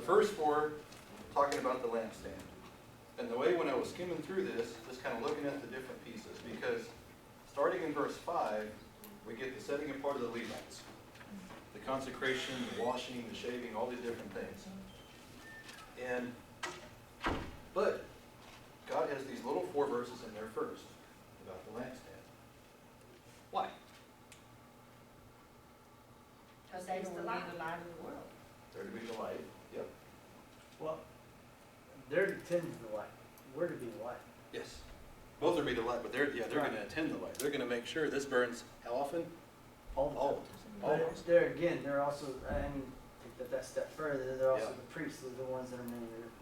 first four, talking about the lampstand. And the way when I was skimming through this, just kind of looking at the different pieces, because starting in verse 5, we get the setting apart of the Levites. The consecration, the washing, the shaving, all these different things. But God has these little 4 verses in there first about the lampstand. Why? Because they will be the light of the world. They're to be the light. Yep. Well, they're to tend to the light. We're to be the light. Yes. Both are to be the light, but they're going to attend the light. They're going to make sure this burns how often? All the time. Always. But there again, they're also, I mean, take that step further, they're also Yeah. the priests, they're the ones that are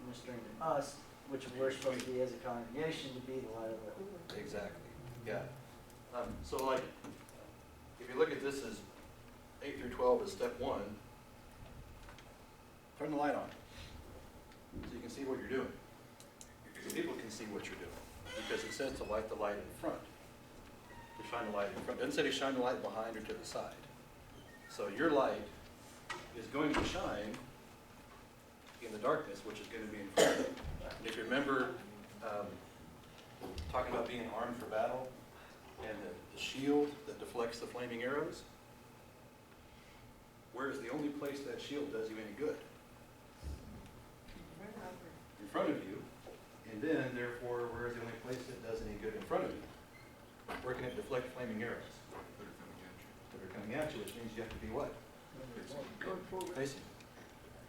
ministering to us, which we're supposed to be as a congregation to be the light of the world. Exactly. Yeah. So like, if you look at this as 8 through 12 as step 1, turn the light on so you can see what you're doing. So people can see what you're doing, because it says to light the light in front. To shine the light in front. It doesn't say to shine the light behind or to the side. So your light is going to shine in the darkness, which is going to be in front of you. And if you remember talking about being armed for battle and the shield that deflects the flaming arrows, where is the only place that shield does you any good? In front of you. And then, therefore, where is the only place that does any good in front of you? Where can it deflect flaming arrows? That are coming at you, which means you have to be what? Facing.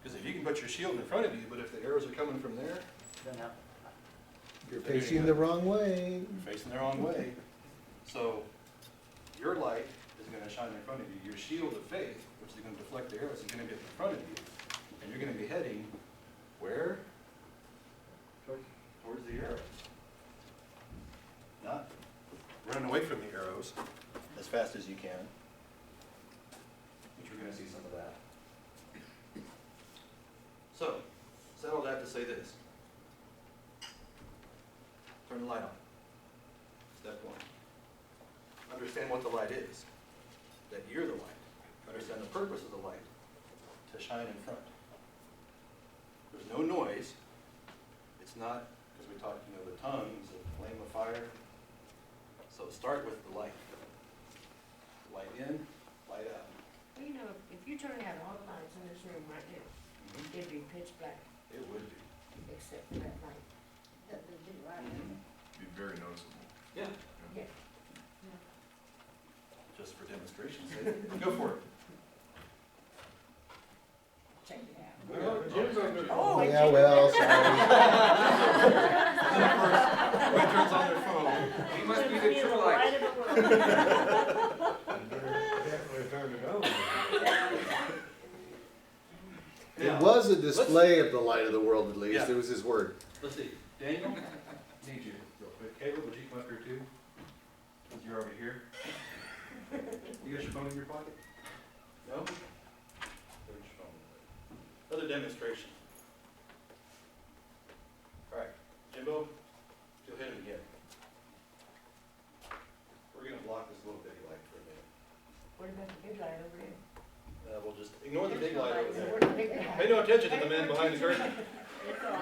Because if you can put your shield in front of you, but if the arrows are coming from there, Then how? You're facing the wrong way. you're facing the wrong way. So your light is going to shine in front of you. Your shield of faith, which is going to deflect the arrows, is going to be in front of you. And you're going to be heading where? Towards the arrows. Not running away from the arrows as fast as you can. Which we're going to see some of that. So, said all that to say this. Turn the light on. Step 1. Understand what the light is. That you're the light. Understand the purpose of the light. To shine in front. There's no noise. It's not, because we talked, the tongues, the flame of fire. So start with the light. Light in, light out. Well, if you turn out all the lights in this room right now, it'd be pitch black, It would be. except for that light. That would be right. Be very noticeable. Yeah. Yeah. Just for demonstration's sake. Go for it. Check it out. Oh, Yeah, well, sorry. Everybody turns on their phone. He must be the true light. Definitely turned it on. It was a display of the light of the world, at least. Yeah. It was his word. Let's see. Daniel, need you real quick. Caleb, would you come up here too? Since you're already here. You got your phone in your pocket? No? There's your phone. Another demonstration. All right. Jimbo, you'll hit it again. We're going to block this little bitty light for a minute. What about the big light over here? We'll just ignore the big There's no light over lights. there. Where's the big light? Pay no attention to the man behind the curtain. It's on.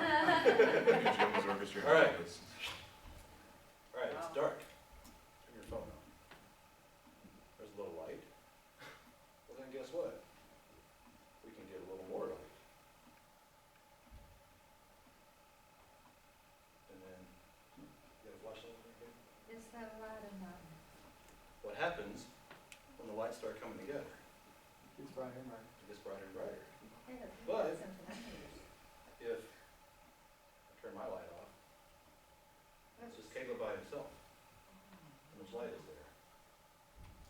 Jim's orchestra. All right. All right, it's dark. Turn your phone on. There's a little light. Well, then guess what? We can get a little more light. And then, you got a flashlight right here? It's that light in mine. What happens when the lights start coming together? It's brighter and brighter. It gets brighter and brighter. But. If I turn my light off, it's just Caleb by himself. How much light is there?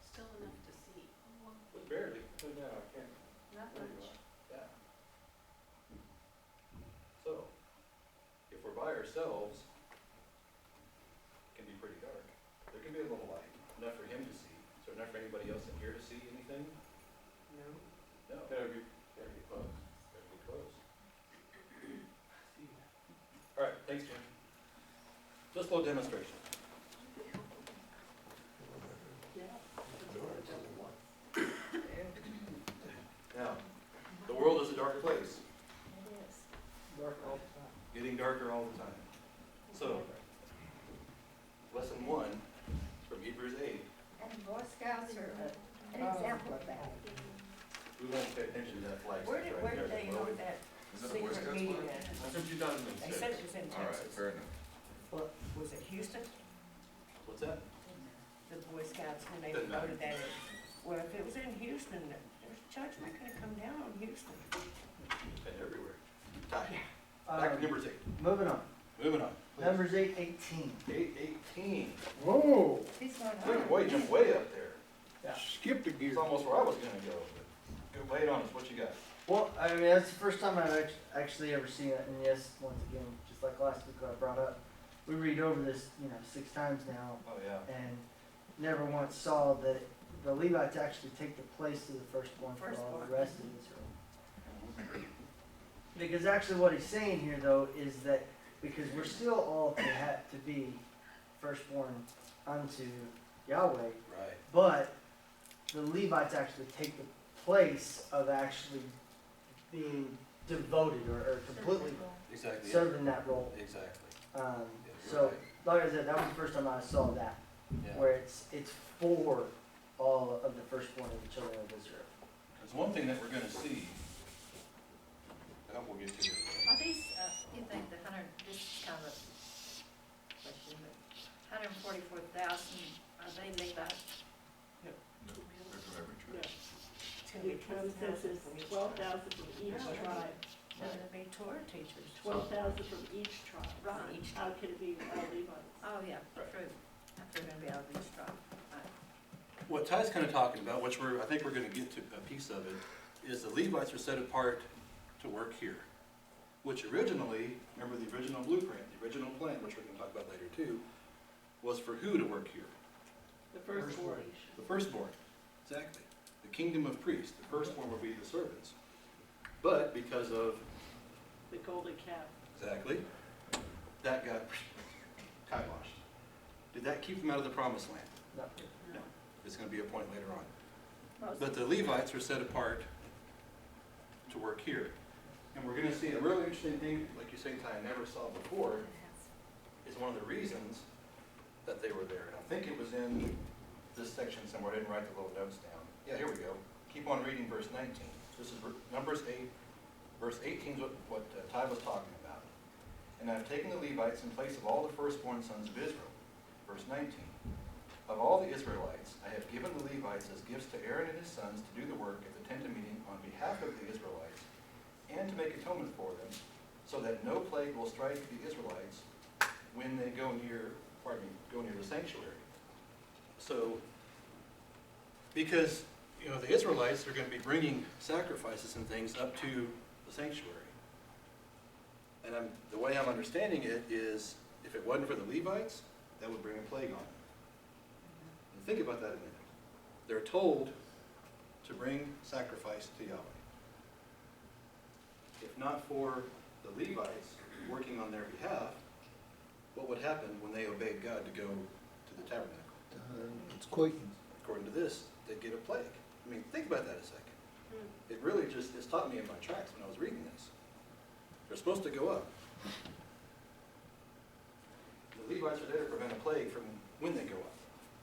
Still enough to see. Just barely. No, I can't. Not There you much. are. Yeah. So, if we're by ourselves, it can be pretty dark. There can be a little light, enough for him to see. Is there enough for anybody else in here to see anything? No. No. Gotta be close. Gotta be close. All right, thanks, Jim. Just a little demonstration. Now, the world is a dark place. It is. getting darker all the time. So, lesson 1 from Hebrews 8, And Boy Scouts are an example of that. we won't pay attention to that flag. Where stick did, right where there, did they will we? hold that Is that a Boy secret Scouts meeting flag? at? Since 2006. They said it was in All right, Texas. fair enough. Well, was it Houston? What's that? The Boy Scouts, when they Doesn't matter. voted that in? Well, if it was in Houston, there's judgment gonna come down on Houston. And everywhere. Ty, Yeah. back to numbers 8. Moving on. Moving on. please. Numbers 8:18. 8:18. Whoa, He's going Good on. boy, jump way up there. skipped a gear. It's almost where I was gonna go, but go lay it on us, what you got? Well, I mean, that's the first time I've actually ever seen it, and yes, once again, just like last week I brought up, we read over this, 6 times now, Oh, yeah. and never once saw that the Levites actually take the place of the firstborn for all Firstborn. the rest of Israel. Because actually what he's saying here, though, is that because we're still all to be firstborn unto Yahweh, Right. but the Levites actually take the place of actually being devoted or completely Exactly. yeah. serving that role. Exactly. Um, Yeah, you're so, right. like I said, that was the first time I saw that, Yeah. where it's for all of the firstborn of the children of Israel. There's one thing that we're gonna see, I hope we'll get to it. Are these, you think the this is kind of a question, but 144,000, are they Levites? No, they're from every tribe. It's gonna be Because this 12,000is from each 12,000 from each Yeah. tribe, So there'll be Torah teachers. 12,000 from each tribe. Right. Each How can it be all Levites? Oh, yeah, Right. true. If they're gonna be out of each tribe. Right. What Ty's kind of talking about, which I think we're gonna get to a piece of it, is the Levites are set apart to work here. Which originally, remember the original blueprint, the original plan, which we're gonna talk about later too, was for who to work here? The firstborn. The firstborn, exactly. The kingdom of priests, the firstborn would be the servants. But because of, The golden calf. exactly, that got kiboshed. Did that keep them out of the promised land? No. No. It's gonna be a point later on. Most But the Levites are set apart to work here. And we're gonna see a really interesting thing, like you say, Ty, I never saw before, is one of the reasons that they were there. And I think it was in this section somewhere, I didn't write the little notes down. Yeah, here we go. Keep on reading verse 19. This is Numbers 8, verse 18 is what Ty was talking about. And I've taken the Levites in place of all the firstborn sons of Israel. Verse 19. Of all the Israelites, I have given the Levites as gifts to Aaron and his sons to do the work at the tent of meeting on behalf of the Israelites and to make atonement for them, so that no plague will strike the Israelites when they go near the sanctuary. So, because, the Israelites are going to be bringing sacrifices and things up to the sanctuary. And the way I'm understanding it is, if it wasn't for the Levites, that would bring a plague on them. And think about that a minute. They're told to bring sacrifice to Yahweh. If not for the Levites working on their behalf, what would happen when they obeyed God to go to the tabernacle? It's quaking. According to this, they'd get a plague. I mean, think about that a second. It really just, it's taught me in my tracks when I was reading this. They're supposed to go up. The Levites are there to prevent a plague from when they go up.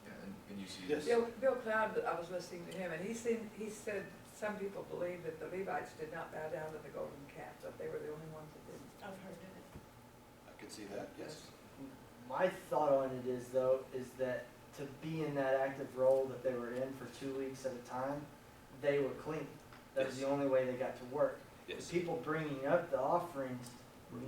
Yeah, and you see. Yes. Bill Cloud, I was listening to him, and he said some people believe that the Levites did not bow down to the golden calf, that they were the only ones that didn't. I've heard of it. I could see that, yes. My thought on it is, though, is that to be in that active role that they were in for 2 weeks at a time, they were clean. That was Yes. the only way they got to work. Yes, The people bringing up the offerings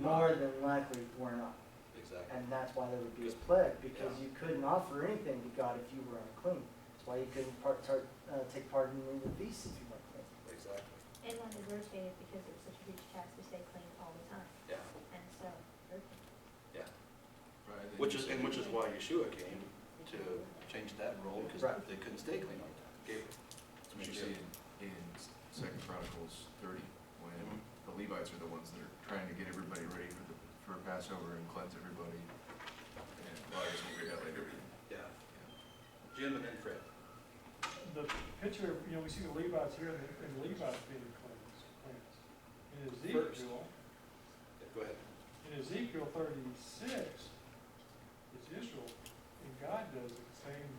more than likely were not. exactly. And that's why there would be a plague, because Yeah. you couldn't offer anything to God if you were unclean. That's why you couldn't take part in any of the feasts if you weren't clean. Exactly. And when they were stated, because it was such a huge task to stay clean all the time. Yeah. And so, Yeah. Right, then Which you is, see- which is why Yeshua came to change that role, because Right. they couldn't stay clean all the time. Gave- That's what you see in 2 Chronicles 30, when Mhm. the Levites are the ones that are trying to get everybody ready for Passover and cleanse everybody. And, well, I guess we'll get that later. Yeah. Jim and then Fred. The picture, we see the Levites here, and the Levites being cleansed. In First. Ezekiel, Yeah, go ahead. in Ezekiel 36, it's Israel, and God does the same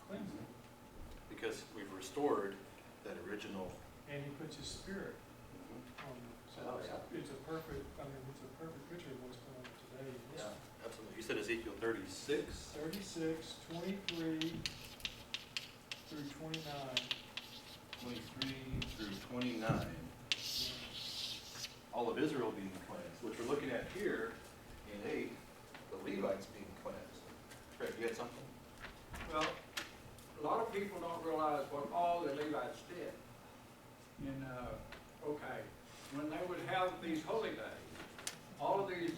cleansing, Because we've restored that original. and he puts his spirit on them. So Oh, it's, yeah. it's a perfect, I mean, it's a perfect picture of what's going on today. Yeah, absolutely. You said Ezekiel 36? 36, 23 through 29. 23 through 29. All of Israel being cleansed, which we're looking at here in 8, the Levites being cleansed. Fred, you had something? Well, a lot of people don't realize what all the Levites did. Okay, when they would have these holy days, all of these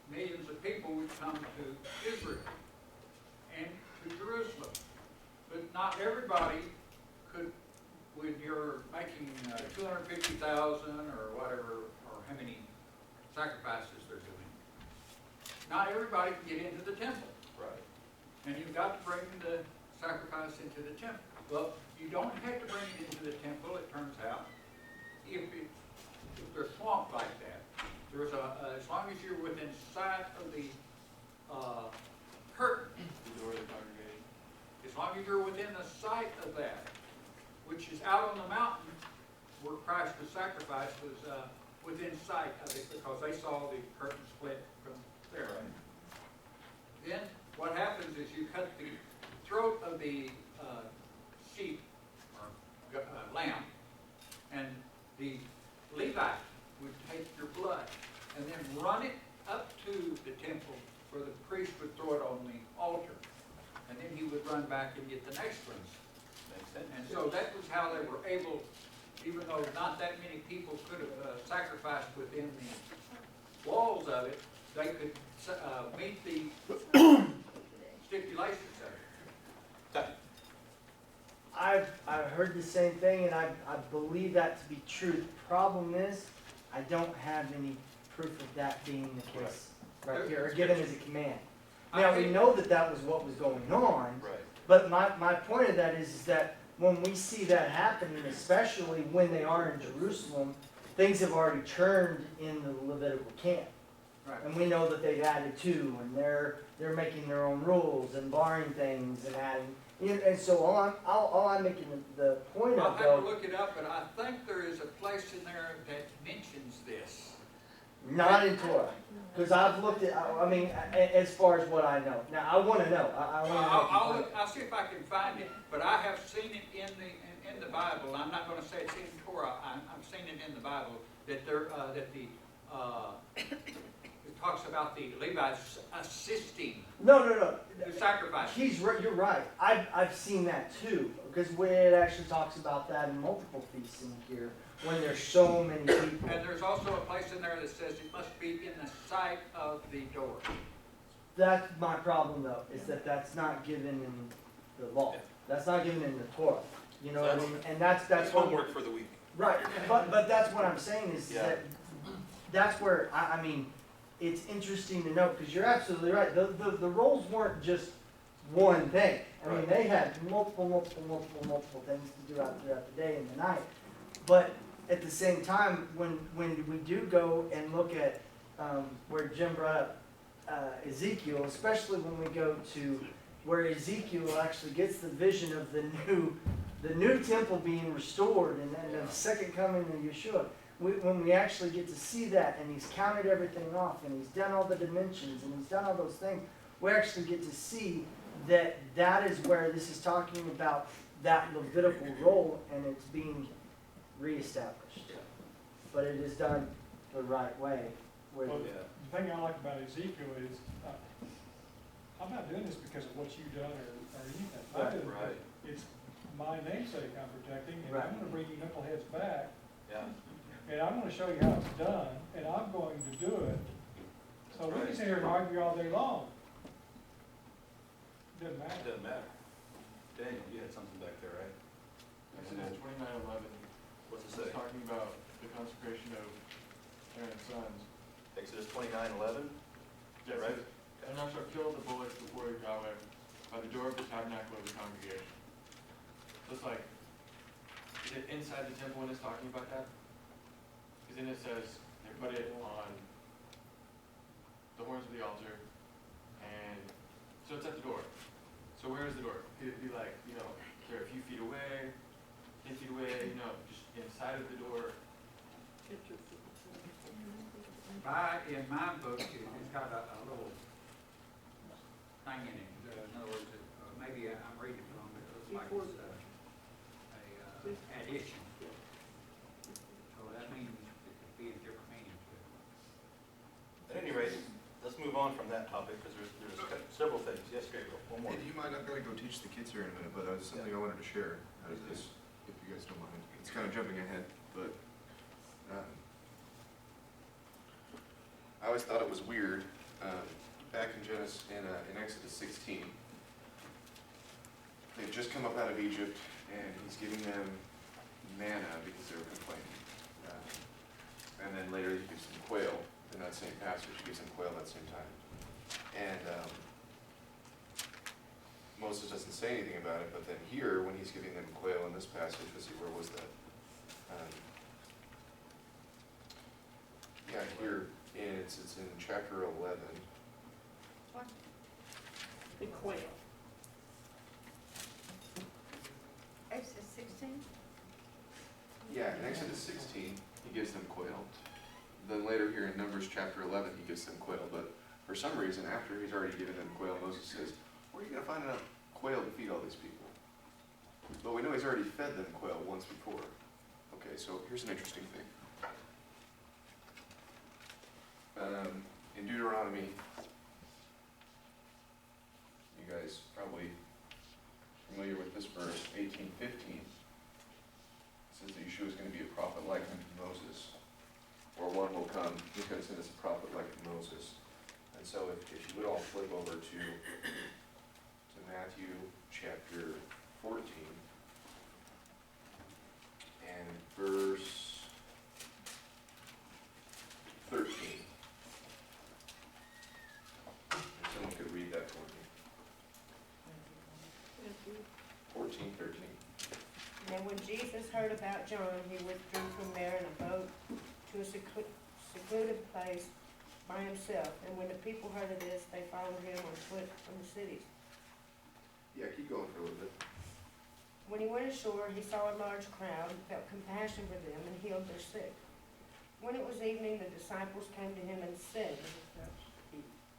millions of people would come to Israel and to Jerusalem. But not everybody could, when you're making 250,000 or whatever, or how many sacrifices they're doing, not everybody can get into the temple. Right. And you've got to bring the sacrifice into the temple. Well, you don't have to bring it into the temple, it turns out, if they're swamped like that. There's as long as you're within sight of the curtain, The door of the congregation. as long as you're within the sight of that, which is out on the mountain where Christ was sacrificed, was within sight of it because they saw the curtain split from there. Then what happens is you cut the throat of the sheep or lamb, and the Levite would take your blood and then run it up to the temple where the priest would throw it on the altar. And then he would run back and get the next ones. Makes sense. And so that was how they were able, even though not that many people could have sacrificed within the walls of it, they could meet the stipulations of it. I've heard the same thing, and I believe that to be true. The problem is, I don't have any proof of that being the case right here, or given as a command. Now, we know that that was what was going on, Right. but my point of that is that when we see that happening, especially when they are in Jerusalem, things have already turned in the Levitical camp. Right. And we know that they've added to, and they're making their own rules and barring things and adding. And so all I'm making the point I'll of have to though, look it up, but I think there is a place in there that mentions this. not in Torah, because I've looked at. I mean, as far as what I know. Now I want to know. I want to know. I'll see if I can find it, but I have seen it in the Bible. I'm not going to say it's in Torah. I'm seeing it in the Bible that it talks about the Levites assisting No. the sacrifice. He's right. You're right. I've seen that too, because it actually talks about that in multiple feasts in here when there's so many people. And there's also a place in there that says it must be in the sight of the door. That's my problem though, is that that's not given in the law. That's not given in the Torah. You know what I mean? And that's That's what homework for the week. right. But that's what I'm saying is Yeah. that that's where I mean it's interesting to note because you're absolutely right. The roles weren't just one thing. I mean Right. they had multiple things to do throughout the day and the night. But at the same time, when we do go and look at where Jim brought up Ezekiel, especially when we go to where Ezekiel actually gets the vision of the new temple being restored and then the second coming of Yeshua, when we actually get to see that and he's counted everything off and he's done all the dimensions and he's done all those things, we actually get to see that is where this is talking about that Levitical role and it's being reestablished. But it is done the right way. Where Well, Yeah. the thing I like about Ezekiel is, I'm not doing this because of what you've done or anything. I'm doing it Right. It's my namesake I'm protecting, and Right. I'm gonna bring you knuckleheads back, Yeah. and I'm gonna show you how it's done, and I'm going to do it. So we can Right. sit here and argue all day long. Doesn't matter. Doesn't matter. Daniel, you had something back there, right? Exodus 29:11. What's it It's say? talking about the consecration of Aaron's sons. Exodus 29:11? Is that right? And thou shalt kill the bullocks before Yahweh by the door of the tabernacle of the congregation. So it's like, is it inside the temple when it's talking about that? Because then it says, they put it on the horns entryway, you know, just inside of the door. In my book, it's got a little thing in it. In other words, maybe I'm reading wrong, but it looks like it's a addition. So that means it could be a different meaning to it. At any rate, let's move on from that topic, because there's several things. Yes, Gabriel, one more. Hey, do you mind? I've got to go teach the kids here in a minute, but there's something I wanted to share out of this, if you guys don't mind. It's kind of jumping ahead, but I always thought it was weird. Back in Exodus 16, they've just come up out of Egypt, and he's giving them manna because they were complaining. And then later he gives them quail in that same passage. He gives them quail at the same time. And Moses doesn't say anything about it, but then here, when he's giving them quail in this passage, let's see, where was that? Yeah, here, it's in chapter 11. What? The quail. Exodus 16? Yeah, in Exodus 16, he gives them quail. Then later here in Numbers chapter 11, he gives them quail. But for some reason, after he's already given them quail, Moses says, where are you going to find enough quail to feed all these people? But we know he's already fed them quail once before. Okay, so here's an interesting thing. In Deuteronomy, you guys probably familiar with this verse, 18:15. It says that Yeshua is going to be a prophet like unto Moses, or one will come, he's going to send us a prophet like Moses. And so if you would all flip over to Matthew chapter 14 and verse 13. If someone could read that for me. 14:13. Now when Jesus heard about John, he withdrew from there in a boat to a secluded place by himself. And when the people heard of this, they followed him on foot from the cities. Yeah, keep going for a little bit. When he went ashore, he saw a large crowd, felt compassion for them, and healed their sick. When it was evening, the disciples came to him and said,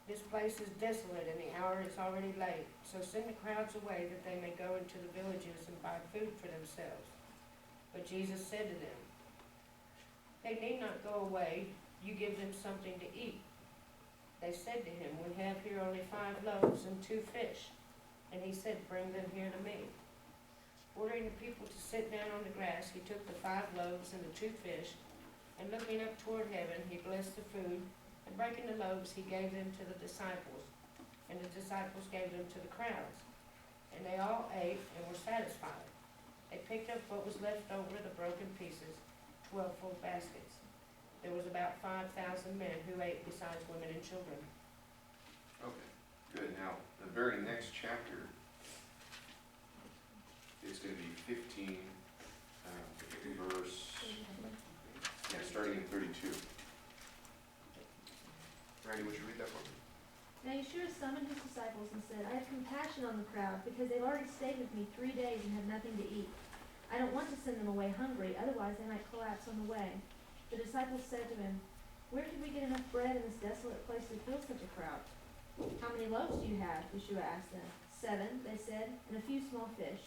"This place is desolate, and the hour is already late. So send the crowds away, that they may go into the villages and buy food for themselves." But Jesus said to them, "They need not go away. You give them something to eat." They said to him, "We have here only 5 loaves and 2 fish." And he said, "Bring them here to me." Ordering the people to sit down on the grass, he took the 5 loaves and the 2 fish, and looking up toward heaven, he blessed the food, and breaking the loaves, he gave them to the disciples, and the disciples gave them to the crowds. And they all ate and were satisfied. They picked up what was left over, the broken pieces, 12 full baskets. There was about 5,000 men who ate, besides women and children. Okay, good. Now, the very next chapter is going to be 15, verse, starting in 32. Randy, would you read that for me? Now Yeshua summoned his disciples and said, "I have compassion on the crowd, because they've already stayed with me 3 days and have nothing to eat. I don't want to send them away hungry, otherwise they might collapse on the way." The disciples said to him, "Where could we get enough bread in this desolate place to fill such a crowd?" "How many loaves do you have?" Yeshua asked them. 7, they said, "and a few small fish."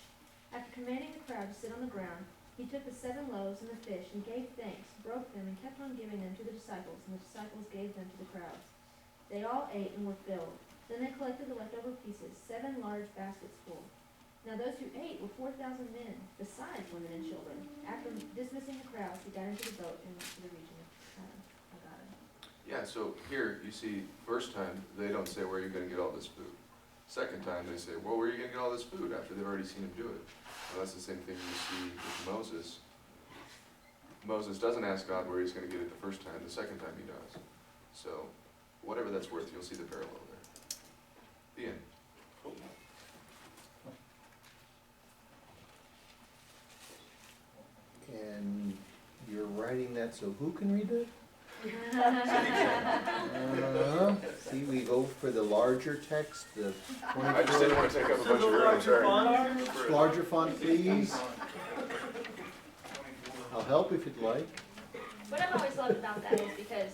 After commanding the crowd to sit on the ground, he took the 7 loaves and the fish and gave thanks, broke them, and kept on giving them to the disciples, and the disciples gave them to the crowds. They all ate and were filled. Then they collected the leftover pieces, 7 large baskets full. Now those who ate were 4,000 men, besides women and children. After dismissing the crowds, he got into the boat and went to the region of Gadara. Yeah, so here you see, first time, they don't say, where are you going to get all this food? Second time, they say, well, where are you going to get all this food, after they've already seen him do it? Well, that's the same thing you see with Moses. Moses doesn't ask God where he's going to get it the first time, the second time he does. So, whatever that's worth, you'll see the parallel there. The end. And you're writing that so who can read it? See, we go for the larger text, the I just didn't want to take up a bunch of your own time. larger font, please. I'll help if you'd like. What I've always loved about that is because,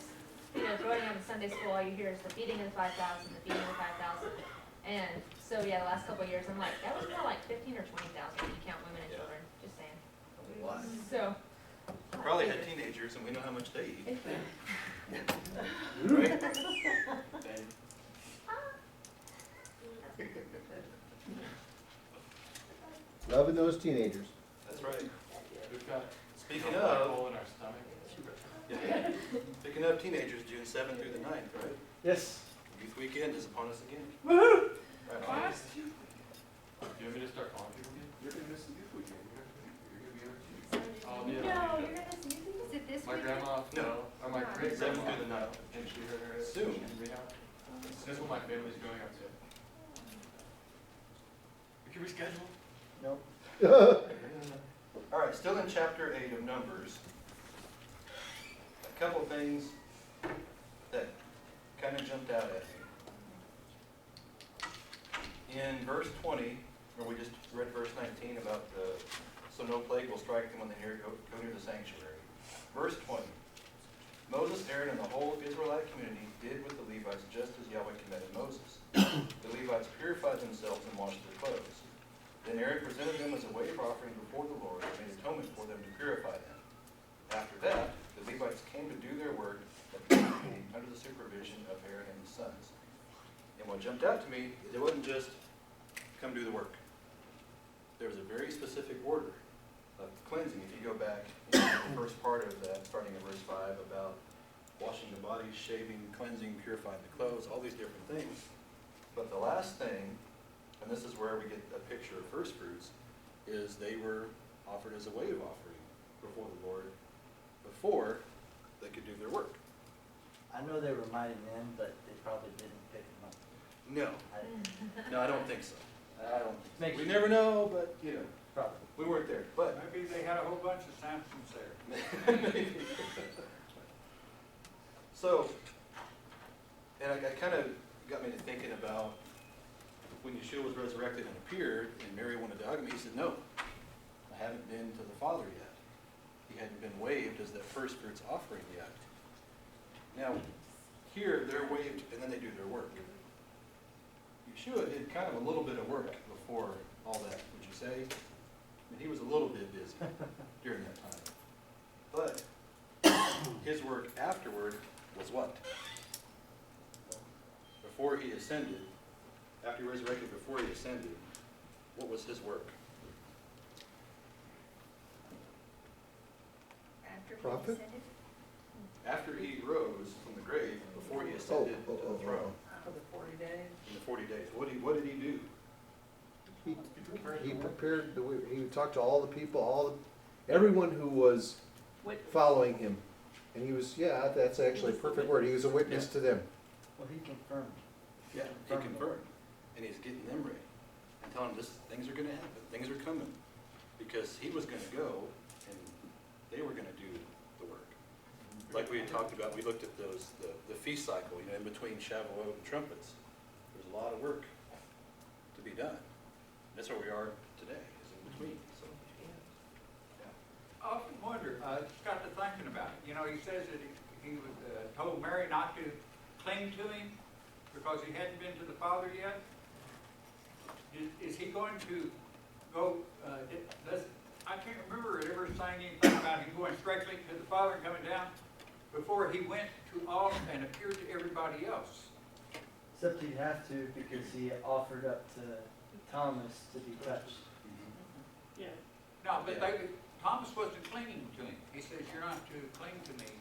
you know, growing up in Sunday school, all you hear is the feeding of the 5,000, the feeding of the 5,000. And so, yeah, the last couple of years, I'm like, that was more like 15 or 20,000 when you count women and Yeah. children, just saying. Why? So. Probably had teenagers and we know how much they eat. It's- Right? Loving those teenagers. That's right. We've got Speaking a black of, hole in our stomach. yeah. Speaking of teenagers, June 7th through the 9th, right? Yes. Youth weekend is upon us again. Woohoo! Right on. Do you want me to start calling people again? You're gonna miss the youth weekend, you're gonna be on TV. I'll be No, able to. you're gonna see me. Is it this My weekend? grandma, No. or my great 7th grandma. through the 9th. And she hurt her. Soon. She's in rehab. That's what my family's going up to. We can reschedule. Nope. All right, still in chapter 8 of Numbers. A couple things that kind of jumped out at me. In verse 20, where we just read verse 19 about so no plague will strike them when they go near the sanctuary. Verse 20, Moses, Aaron, and the whole Israelite community did with the Levites just as Yahweh commanded Moses. The Levites purified themselves and washed their clothes. Then Aaron presented them as a wave offering before the Lord and made atonement for them to purify them. After that, the Levites came to do their work under the supervision of Aaron and his sons. And what jumped out to me is it wasn't just come do the work. There was a very specific order of cleansing. If you go back in the first part of that, starting in verse 5, about washing the body, shaving, cleansing, purifying the clothes, all these different things. But the last thing, and this is where we get a picture of first fruits, is they were offered as a wave offering before the Lord before they could do their work. I know they were mighty men, but they probably didn't pick them up. No, I- I don't think so. I don't think so. Makes We you- never know, but, you know, Probably. we weren't there. But Maybe they had a whole bunch of Samsons there. So, and I kind of got me to thinking about when Yeshua was resurrected and appeared, and Mary wanted to hug him, he said, no, I haven't been to the Father yet. He hadn't been waved as that first fruits offering yet. Now, here they're waved and then they do their work. Yeshua did kind of a little bit of work before all that, would you say? I mean, he was a little bit busy during that time. But his work afterward was what? Before he ascended, after he resurrected, before he ascended, what was his work? After Prophet? he descended? After he rose from the grave, before he ascended to the throne, For the 40 days. in the 40 days, what did he do? He prepared, he talked to all the people, everyone who was following him. And he was, yeah, that's actually a perfect word. He was a witness to them. Well, he confirmed. Yeah, he confirmed. And he's getting them ready and telling them things are going to happen, things are coming. Because he was going to go and they were going to do the work. Like we had talked about, we looked at the feast cycle, in between Shavuot and trumpets. There's a lot of work to be done. That's where we are today, is in between. So, I often wonder, just got to thinking about it. You know, he says that he was told Mary not to cling to him because he hadn't been to the Father yet. Is he going to go, I can't remember it ever saying anything about him going strictly to the Father and coming down before he went to all and appeared to everybody else. Except he'd have to because he offered up to Thomas to be touched. Yeah. No, but Thomas wasn't clinging to him. He says, you're not to cling to me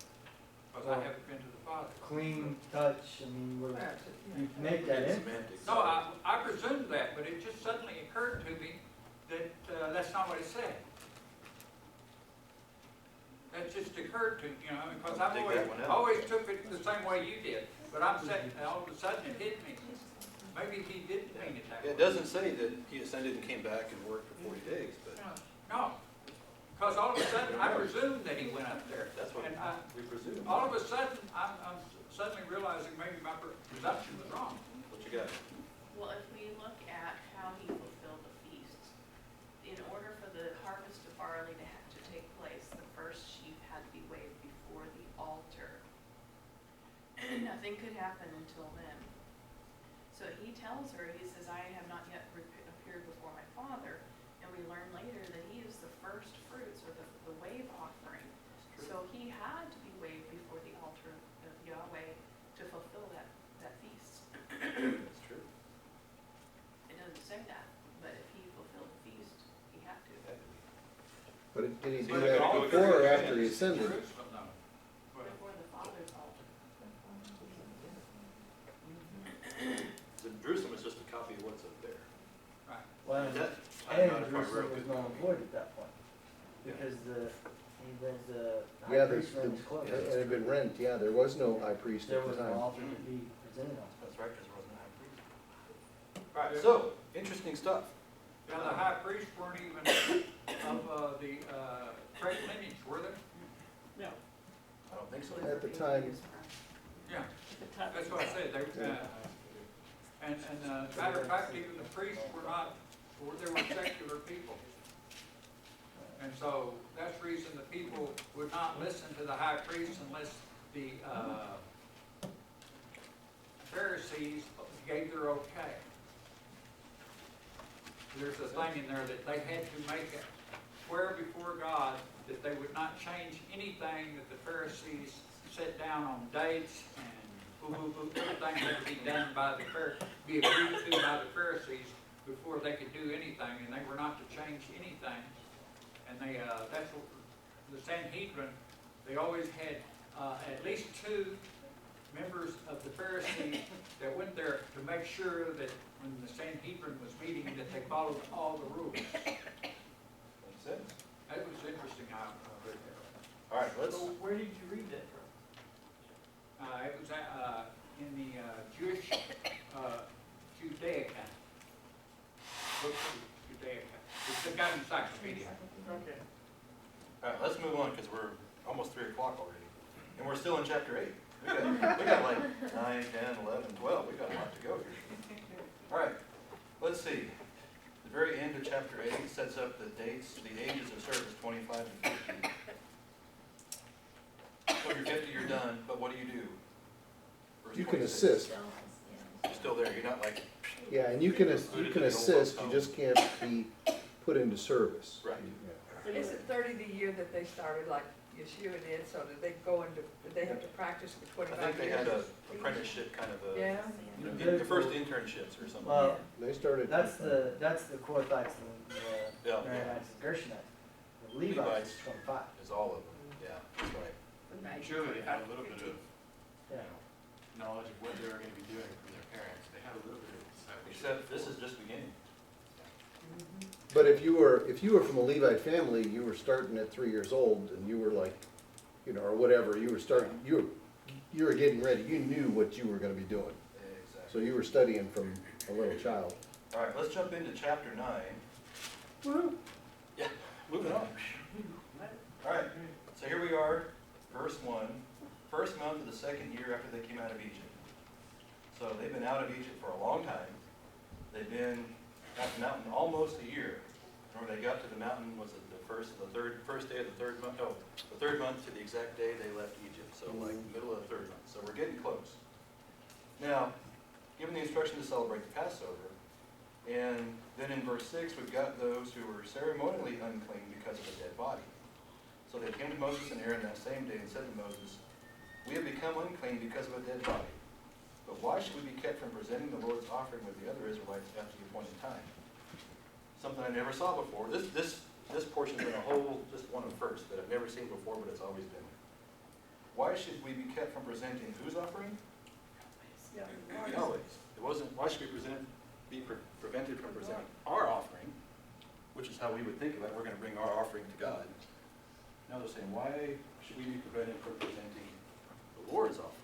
because I haven't been to the Father. Clean touch, I mean, That's it, yeah. you make that in. semantics. No, I presumed that, but it just suddenly occurred to me that that's not what it said. That just occurred to me, because I've Dig that one out. always took it the same way you did. But I'm saying, all of a sudden it hit me. Maybe he didn't mean it that way. It doesn't say that he ascended and came back and worked for 40 days, but No, because all of a sudden I presumed that he went up there. that's what And we presume. all of a sudden, I'm suddenly realizing maybe my presumption was wrong. What you got? Well, if we look at how he fulfilled the feasts, in order for the harvest of barley to take place, the first nothing could happen until then. So he tells her, he says, I have not yet appeared before my Father. And we learn later that he is the first fruits, or the wave offering. So he had to be waved before the altar of Yahweh to fulfill that feast. That's true. It doesn't say that, but if he fulfilled the feast, he had to. But did he do But that all before or the- after he ascended? Jerusalem, no. Before the Father's altar. So Jerusalem is just a copy of what's up there. Right. Well, Is that- and I'm not quite Jerusalem real was good. null and void at that point, Yeah. because the high Yeah, priest ran his clothes. it had been rent, yeah, there was no high priest There at was the no time. altar to be presented on. That's right, because there wasn't a high priest. All right, so, interesting stuff. Now, the high priests weren't even of the correct lineage, were they? Yeah. I don't think so. At the time, Yeah, that's what I said, they, and matter of fact, even the priests were not, they were secular people. And so, that's the reason the people would not listen to the high priest unless the Pharisees gave their okay. There's a thing in there that they had to make a swear before God that they would not change anything that the Pharisees set down on dates and everything had to be done by the be agreed to by the Pharisees before they could do anything, and they were not to change anything. And they, that's what the Sanhedrin, they always had at least 2 members of the Pharisees that went there to make sure that when the Sanhedrin was meeting, that they followed all the rules. Makes sense. It was interesting how I read that. All right, let's, So where did you read that from? It was in the Jewish Judaica. Book of Judaica. It's the guy encyclopedia. Okay. all right, let's move on, because we're almost 3 o'clock already. And we're still in chapter 8. We got like 9, 10, 11, 12. We got a lot to go here. All right, let's see. The very end of chapter 8 sets up the dates, the ages of service, 25 to 50. So you're 50, you're done, but what do you do? Verse you can 26. assist, You're still there, you're not like, yeah, and you can assist, you just can't be put into service. right. Yeah. Is it 30 the year that they started, like Yeshua did, so did they go into, did they have to practice for I 25 think they years? had a apprenticeship kind of a, Yeah? the first internships or something. Well, They started. that's the Kohathites and the Yeah. Maronites and Gershonites. The Levites Levites. is 25. Is all of them, yeah, that's right. Surely they had a little bit of Yeah. knowledge of what they were gonna be doing from their parents. They had a little bit of discipleship. Except this is just beginning. But if you were from a Levite family, you were starting at 3 years old, and you were like, you know, or whatever, you were starting, you were getting ready, you knew what you were gonna be doing. So Exactly. you were studying from a little child. All right, let's jump into chapter 9. Yeah, moving on. All right, so here we are, verse 1, first month of the 2nd year after they came out of Egypt. So they've been out of Egypt for a long time. They've been at the mountain almost a year. And when they got to the mountain, was it the first day of the 3rd month? Oh, the 3rd month to the exact day they left Egypt. So like middle of the 3rd month. So we're getting close. Now, given the instruction to celebrate the Passover, and then in verse 6, we've got those who were ceremonially unclean because of a dead body. So they came to Moses and Aaron that same day and said to Moses, "We have become unclean because of a dead body. But why should we be kept from presenting the Lord's offering with the other Israelites after the appointed time?" Something I never saw before. This portion's been a whole, just one of first that I've never seen before, but it's always been. Why should we be kept from presenting whose offering? Yeah. Yahweh's. It wasn't, why should we be prevented from presenting our offering, which is how we would think of it. We're going to bring our offering to God. Now they're saying, why should we be prevented from presenting the Lord's offering?